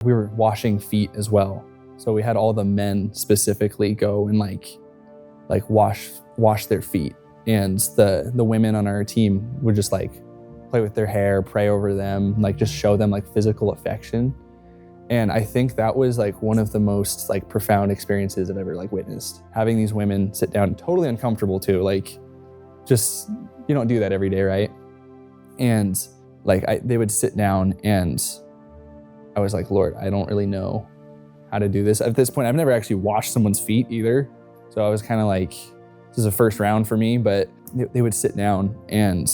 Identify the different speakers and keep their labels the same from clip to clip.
Speaker 1: We were washing feet as well. So we had all the men specifically go and wash their feet. And the women on our team would just play with their hair, pray over them, just show them physical affection. And I think that was one of the most profound experiences I've ever witnessed. Having these women sit down, totally uncomfortable too, just, you don't do that every day, right? And they would sit down and I was like, Lord, I don't really know how to do this. At this point, I've never actually washed someone's feet either. So I was kind of this is a first round for me, but they would sit down and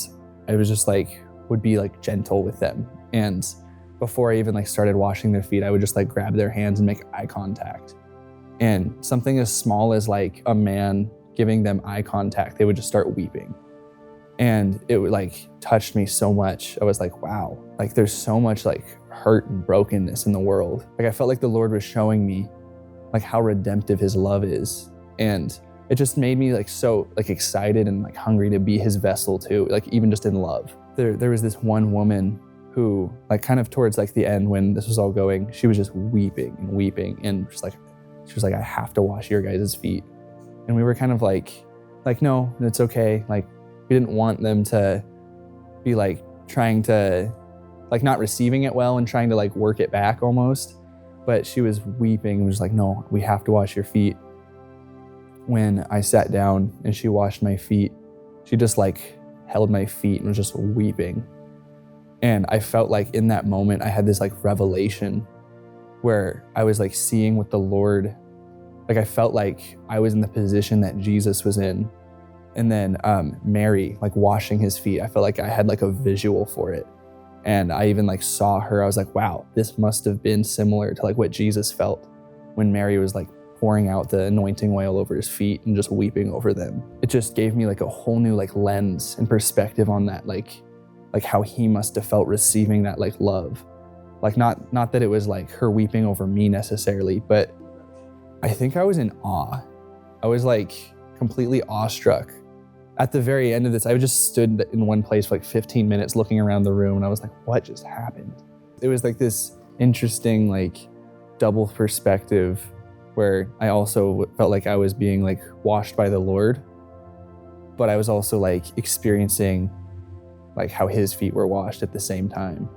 Speaker 1: I was just would be gentle with them. And before I even started washing their feet, I would just grab their hands and make eye contact. And something as small as a man giving them eye contact, they would just start weeping. And it would touched me so much. I was like, wow, there's so much hurt and brokenness in the world. I felt like the Lord was showing me how redemptive his love is. And it just made me so excited and hungry to be his vessel too, even just in love. There was this one woman who kind of towards the end when this was all going, she was just weeping and just she was I have to wash your guys' feet. And we were kind of no, it's okay. We didn't want them to be trying to not receiving it well and trying to work it back almost. But she was weeping and was no, we have to wash your feet. When I sat down and she washed my feet, she just held my feet and was just weeping. And I felt in that moment, I had this revelation where I was seeing what the Lord, I felt I was in the position that Jesus was in. And then Mary, washing his feet, I felt I had a visual for it. And I even saw her, I was wow, this must have been similar to what Jesus felt when Mary was pouring out the anointing oil over his feet and just weeping over them. It just gave me a whole new lens and perspective on that, how he must have felt receiving that love. Not that it was her weeping over me necessarily, but I think I was in awe. I was completely awestruck. At the very end of this, I just stood in one place for 15 minutes looking around the room and I was what just happened? It was this interesting double perspective where I also felt I was being washed by the Lord, but I was also experiencing how his feet were washed at the same time.